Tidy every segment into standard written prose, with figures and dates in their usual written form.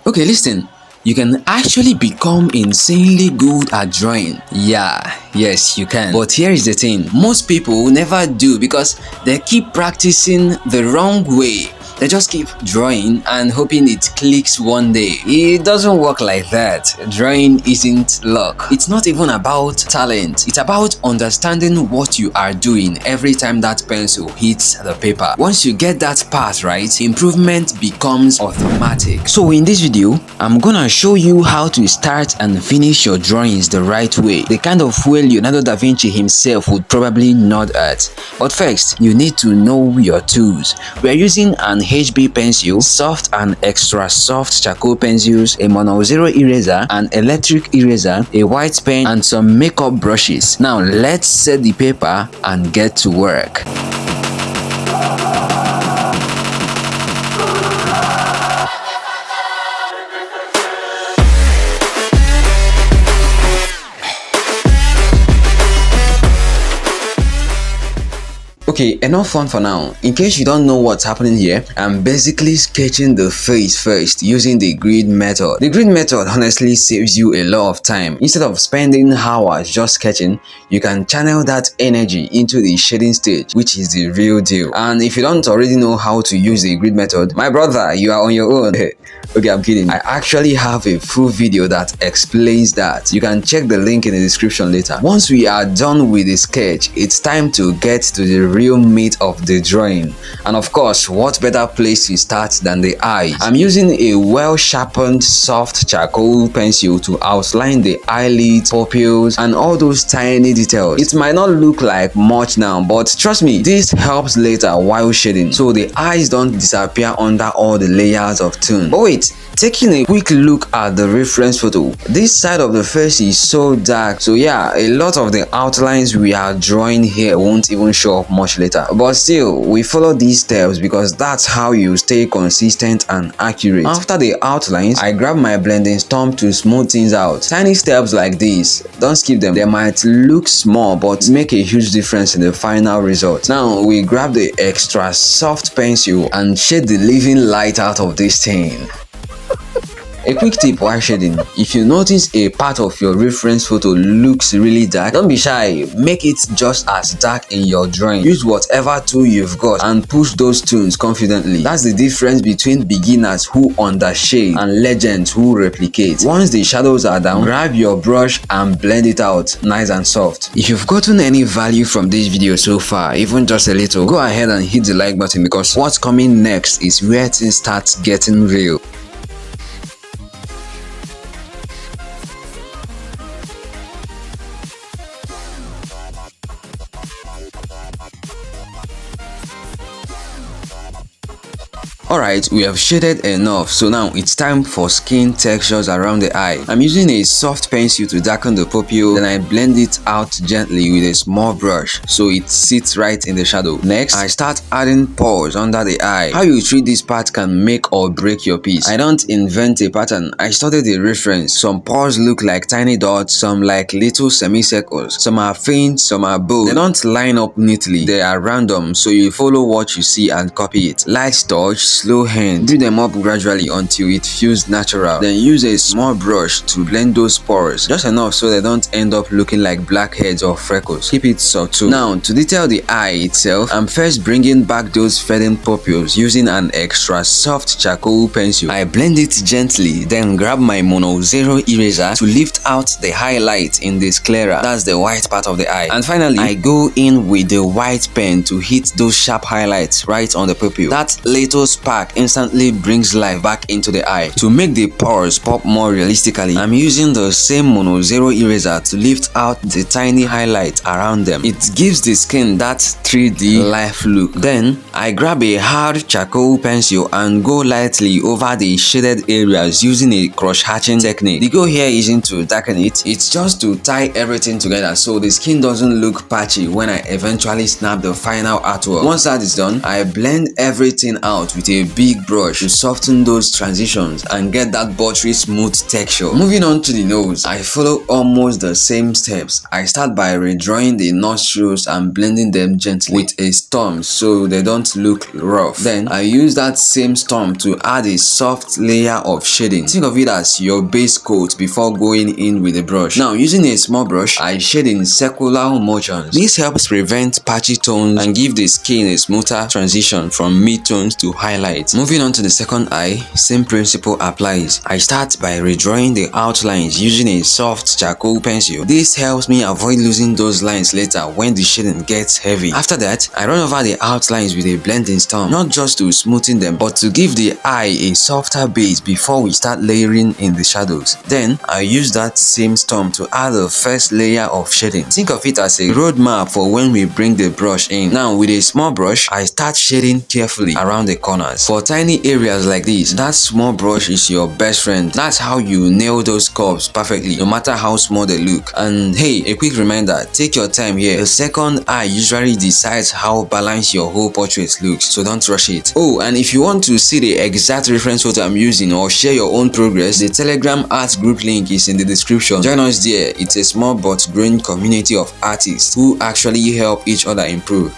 Okay, listen. You can actually become insanely good at drawing. Yes, you can. But here is the thing. Most people never do because they keep practicing the wrong way. They just keep drawing and hoping it clicks one day. It doesn't work like that. Drawing isn't luck. It's not even about talent. It's about understanding what you are doing every time that pencil hits the paper. Once you get that part right, improvement becomes automatic. So in this video, I'm gonna show you how to start and finish your drawings the right way. The kind of way Leonardo da Vinci himself would probably nod at. But first, you need to know your tools. We are using an HB pencil, soft and extra soft charcoal pencils, a mono zero eraser, an electric eraser, a white pen, and some makeup brushes. Now let's set the paper and get to work. Okay, enough fun for now. In case you don't know what's happening here, I'm basically sketching the face first using the grid method. The grid method honestly saves you a lot of time. Instead of spending hours just sketching, you can channel that energy into the shading stage, which is the real deal. And if you don't already know how to use the grid method, my brother, you are on your own. Okay, I'm kidding. I actually have a full video that explains that. You can check the link in the description later. Once we are done with the sketch, it's time to get to the real meat of the drawing. And of course, what better place to start than the eyes? I'm using a well-sharpened soft charcoal pencil to outline the eyelids, pupils, and all those tiny details. It might not look like much now, but trust me, this helps later while shading, so the eyes don't disappear under all the layers of tone. But wait, taking a quick look at the reference photo, this side of the face is so dark, so yeah, a lot of the outlines we are drawing here won't even show up much later. But still, we follow these steps because that's how you stay consistent and accurate. After the outlines, I grab my blending stump to smooth things out. Tiny steps like this, don't skip them. They might look small but make a huge difference in the final result. Now we grab the extra soft pencil and shade the living light out of this thing. A quick tip while shading: if you notice a part of your reference photo looks really dark, don't be shy, make it just as dark in your drawing. Use whatever tool you've got and push those tones confidently. That's the difference between beginners who undershade and legends who replicate. Once the shadows are down, grab your brush and blend it out nice and soft. If you've gotten any value from this video so far, even just a little, go ahead and hit the like button because what's coming next is where things start getting real. Alright, we have shaded enough, so now it's time for skin textures around the eye. I'm using a soft pencil to darken the pupil, then I blend it out gently with a small brush so it sits right in the shadow. Next, I start adding pores under the eye. How you treat this part can make or break your piece. I don't invent a pattern, I studied the reference. Some pores look like tiny dots, some like little semicircles, some are faint, some are bold. They don't line up neatly, they are random, so you follow what you see and copy it. Light touch, slow hand, build them up gradually until it feels natural. Then use a small brush to blend those pores, just enough so they don't end up looking like blackheads or freckles. Keep it subtle. Now, to detail the eye itself, I'm first bringing back those fading pupils using an extra soft charcoal pencil. I blend it gently, then grab my mono zero eraser to lift out the highlight in the sclera. That's the white part of the eye. And finally, I go in with the white pen to hit those sharp highlights right on the pupil. That little spark instantly brings life back into the eye. To make the pores pop more realistically, I'm using the same mono zero eraser to lift out the tiny highlight around them. It gives the skin that 3D life look. Then I grab a hard charcoal pencil and go lightly over the shaded areas using a cross hatching technique. The goal here isn't to darken it, it's just to tie everything together so the skin doesn't look patchy when I eventually snap the final artwork. Once that is done, I blend everything out with a a big brush to soften those transitions and get that buttery smooth texture. Moving on to the nose, I follow almost the same steps. I start by redrawing the nostrils and blending them gently with a stump so they don't look rough. Then I use that same stump to add a soft layer of shading. Think of it as your base coat before going in with a brush. Now, using a small brush, I shade in circular motions. This helps prevent patchy tones and give the skin a smoother transition from mid-tones to highlights. Moving on to the second eye, same principle applies. I start by redrawing the outlines using a soft charcoal pencil. This helps me avoid losing those lines later when the shading gets heavy. After that, I run over the outlines with a blending stump, not just to smoothen them, but to give the eye a softer base before we start layering in the shadows. Then, I use that same stump to add the first layer of shading. Think of it as a roadmap for when we bring the brush in. Now, with a small brush, I start shading carefully around the corners. For tiny areas like this, that small brush is your best friend. That's how you nail those curves perfectly, no matter how small they look. And hey, a quick reminder, take your time here. The second eye usually decides how balanced your whole portrait looks, so don't rush it. Oh, and if you want to see the exact reference photo I'm using or share your own progress, the Telegram art group link is in the description. Join us there. It's a small but growing community of artists who actually help each other improve.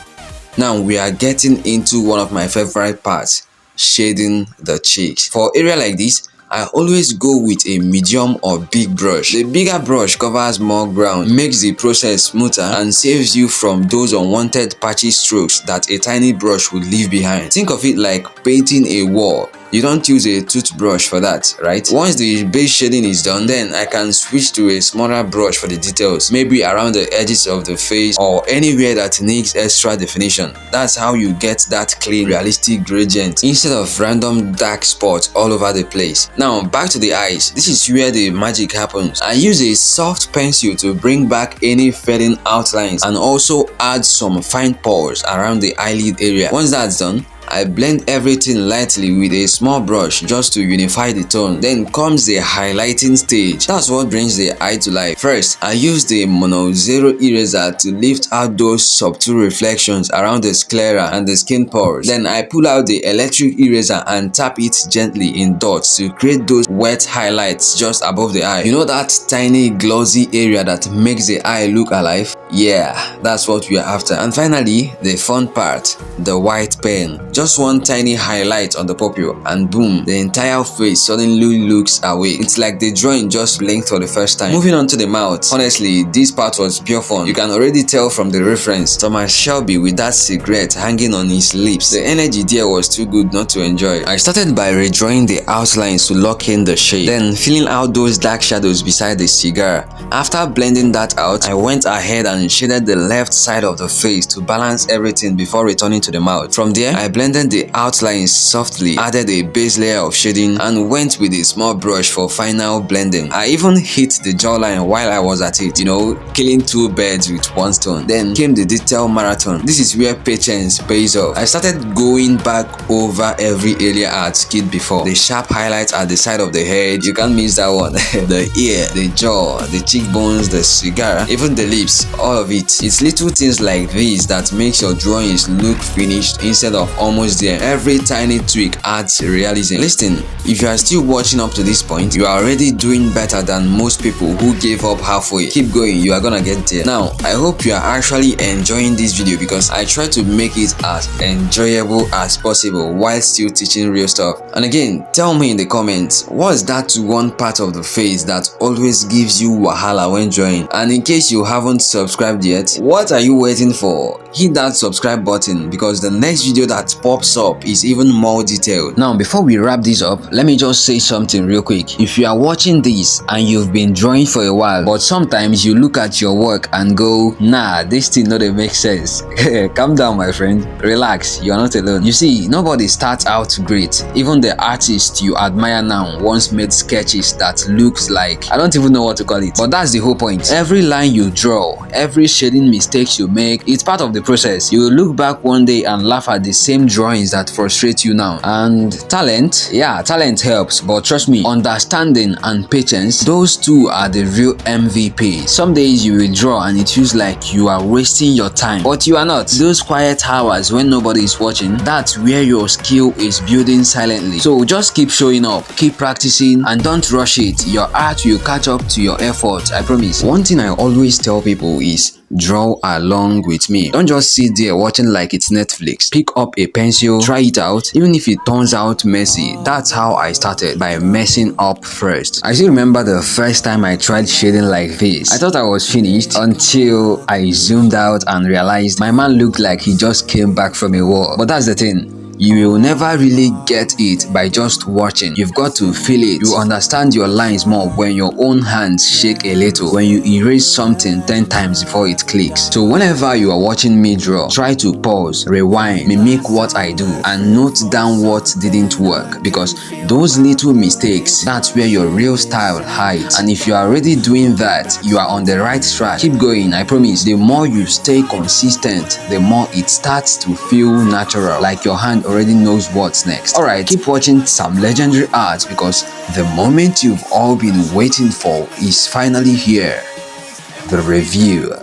Now we are getting into one of my favorite parts, shading the cheeks. For area like this, I always go with a medium or big brush. The bigger brush covers more ground, makes the process smoother, and saves you from those unwanted patchy strokes that a tiny brush would leave behind. Think of it like painting a wall. You don't use a toothbrush for that, right? Once the base shading is done, then I can switch to a smaller brush for the details, maybe around the edges of the face or anywhere that needs extra definition. That's how you get that clean, realistic gradient instead of random dark spots all over the place. Now, back to the eyes. This is where the magic happens. I use a soft pencil to bring back any fading outlines and also add some fine pores around the eyelid area. Once that's done, I blend everything lightly with a small brush just to unify the tone. Then comes the highlighting stage. That's what brings the eye to life. First, I use the mono zero eraser to lift out those subtle reflections around the sclera and the skin pores. Then I pull out the electric eraser and tap it gently in dots to create those wet highlights just above the eye. You know that tiny glossy area that makes the eye look alive? Yeah, that's what we are after. And finally, the fun part, the white pen. Just one tiny highlight on the pupil and boom, the entire face suddenly looks away. It's like the drawing just blinked for the first time. Moving on to the mouth. Honestly, this part was pure fun. You can already tell from the reference. Thomas Shelby with that cigarette hanging on his lips. The energy there was too good not to enjoy. I started by redrawing the outlines to lock in the shade, then filling out those dark shadows beside the cigar. After blending that out, I went ahead and shaded the left side of the face to balance everything before returning to the mouth. From there, I blended the outlines softly, added a base layer of shading, and went with a small brush for final blending. I even hit the jawline while I was at it, you know, killing two birds with one stone. Then came the detail marathon. This is where patience pays off. I started going back over every area I had skipped before. The sharp highlights at the side of the head, you can't miss that one. The ear, the jaw, the cheekbones, the cigar, even the lips, all of it. It's little things like this that makes your drawings look finished instead of almost there. Every tiny tweak adds realism. Listen, if you are still watching up to this point, you are already doing better than most people who gave up halfway. Keep going, you are gonna get there. Now, I hope you are actually enjoying this video because I try to make it as enjoyable as possible while still teaching real stuff. And again, tell me in the comments, what's that one part of the face that always gives you wahala when drawing? And in case you haven't subscribed yet, what are you waiting for? Hit that subscribe button because the next video that pops up is even more detailed. Now, before we wrap this up, let me just say something real quick. If you are watching this and you've been drawing for a while, but sometimes you look at your work and go, nah, this thing no dey make sense. Calm down, my friend. Relax, you are not alone. You see, nobody starts out great. Even the artist you admire now once made sketches that looks like, I don't even know what to call it. But that's the whole point. Every line you draw, every every shading mistakes you make. It's part of the process. You will look back one day and laugh at the same drawings that frustrate you now. And talent, yeah, talent helps, but trust me, understanding and patience, those two are the real MVP. Some days you will draw and it feels like you are wasting your time, but you are not. Those quiet hours when nobody is watching, that's where your skill is building silently. So just keep showing up, keep practicing, and don't rush it. Your art will catch up to your effort, I promise. One thing I always tell people is draw along with me. Don't just sit there watching like it's Netflix. Pick up a pencil, try it out, even if it turns out messy. That's how I started, by messing up first. I still remember the first time I tried shading like this. I thought I was finished until I zoomed out and realized my man looked like he just came back from a war. But that's the thing. You will never really get it by just watching. You've got to feel it. You understand your lines more when your own hands shake a little, when you erase something 10 times before it clicks. So whenever you are watching me draw, try to pause, rewind, mimic what I do, and note down what didn't work, because those little mistakes, that's where your real style hides. And if you are already doing that, you are on the right track. Keep going, I promise. The more you stay consistent, the more it starts to feel natural, like your hand already knows what's next. Alright, keep watching some legendary art, because the moment you've all been waiting for is finally here. The review.